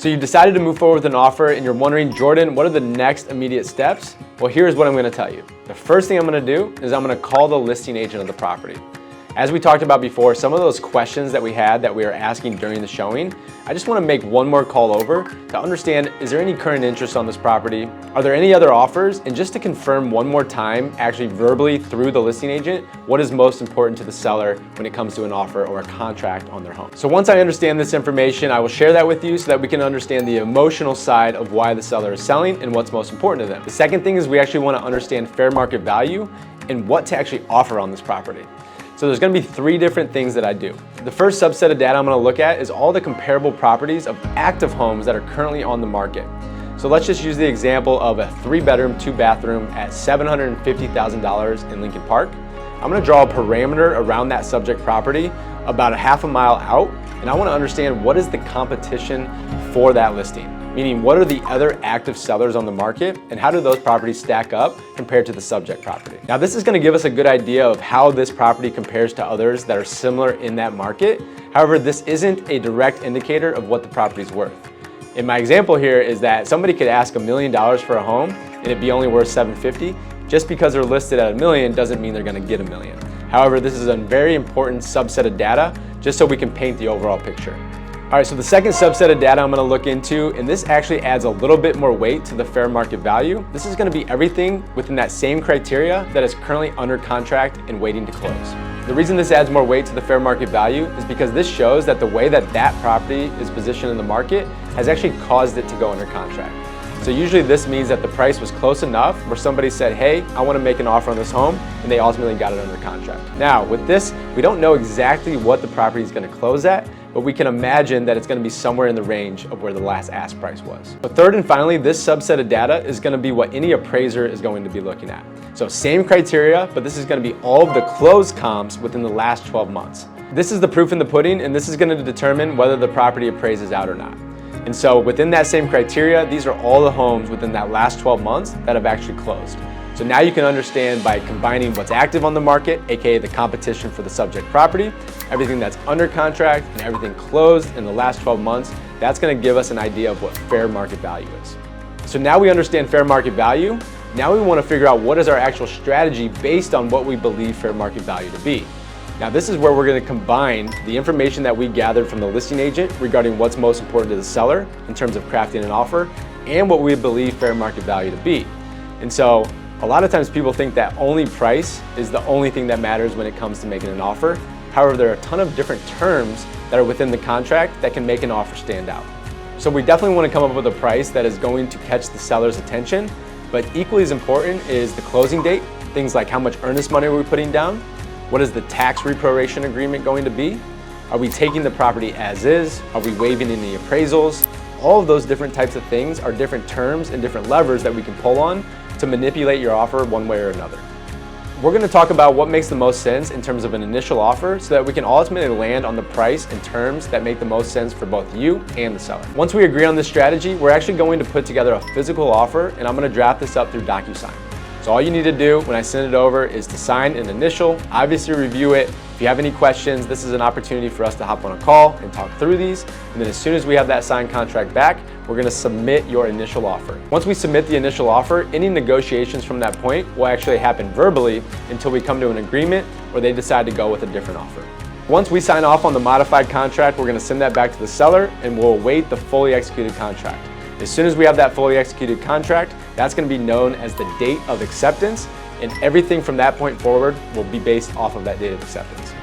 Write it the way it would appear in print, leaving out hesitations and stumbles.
So you've decided to move forward with an offer and you're wondering, Jordan, what are the next immediate steps? Well, here's what I'm gonna tell you. The first thing I'm gonna do is I'm gonna call the listing agent of the property. As we talked about before, some of those questions that we had that we were asking during the showing, I just want to make one more call over to understand, is there any current interest on this property? Are there any other offers? And just to confirm one more time, actually verbally through the listing agent, what is most important to the seller when it comes to an offer or a contract on their home. So once I understand this information, I will share that with you so that we can understand the emotional side of why the seller is selling and what's most important to them. The second thing is we actually want to understand fair market value and what to actually offer on this property. So there's gonna be three different things that I do. The first subset of data I'm gonna look at is all the comparable properties of active homes that are currently on the market. So let's just use the example of a 3-bedroom, 2-bathroom at $750,000 in Lincoln Park. I'm gonna draw a parameter around that subject property about a half a mile out, and I wanna understand what is the competition for that listing. Meaning, what are the other active sellers on the market and how do those properties stack up compared to the subject property? Now, this is gonna give us a good idea of how this property compares to others that are similar in that market. However, this isn't a direct indicator of what the property's worth. In my example here is that somebody could ask $1 million for a home and it'd be only worth $750. Just because they're listed at $1 million doesn't mean they're gonna get $1 million. However, this is a very important subset of data just so we can paint the overall picture. All right, so the second subset of data I'm gonna look into, and this actually adds a little bit more weight to the fair market value. This is gonna be everything within that same criteria that is currently under contract and waiting to close. The reason this adds more weight to the fair market value is because this shows that the way that that property is positioned in the market has actually caused it to go under contract. So usually this means that the price was close enough where somebody said, hey, I wanna make an offer on this home, and they ultimately got it under contract. Now, with this, we don't know exactly what the property is gonna close at, but we can imagine that it's gonna be somewhere in the range of where the last ask price was. But third and finally, this subset of data is gonna be what any appraiser is going to be looking at. So same criteria, but this is gonna be all of the closed comps within the last 12 months. This is the proof in the pudding, and this is gonna determine whether the property appraises out or not. And so within that same criteria, these are all the homes within that last 12 months that have actually closed. So now you can understand by combining what's active on the market, aka the competition for the subject property, everything that's under contract, and everything closed in the last 12 months, that's gonna give us an idea of what fair market value is. So now we understand fair market value. Now we wanna figure out what is our actual strategy based on what we believe fair market value to be. Now this is where we're gonna combine the information that we gathered from the listing agent regarding what's most important to the seller in terms of crafting an offer and what we believe fair market value to be. And so a lot of times people think that only price is the only thing that matters when it comes to making an offer. However, there are a ton of different terms that are within the contract that can make an offer stand out. So we definitely want to come up with a price that is going to catch the seller's attention, but equally as important is the closing date, things like how much earnest money are we putting down, what is the tax reproration agreement going to be, are we taking the property as is, are we waiving any appraisals. All of those different types of things are different terms and different levers that we can pull on to manipulate your offer one way or another. We're gonna talk about what makes the most sense in terms of an initial offer so that we can ultimately land on the price and terms that make the most sense for both you and the seller. Once we agree on this strategy, we're actually going to put together a physical offer, and I'm gonna draft this up through DocuSign. So all you need to do when I send it over is to sign an initial, obviously review it. If you have any questions, this is an opportunity for us to hop on a call and talk through these. And then as soon as we have that signed contract back, we're gonna submit your initial offer. Once we submit the initial offer, any negotiations from that point will actually happen verbally until we come to an agreement or they decide to go with a different offer. Once we sign off on the modified contract, we're gonna send that back to the seller and we'll await the fully executed contract. As soon as we have that fully executed contract, that's gonna be known as the date of acceptance, and everything from that point forward will be based off of that date of acceptance.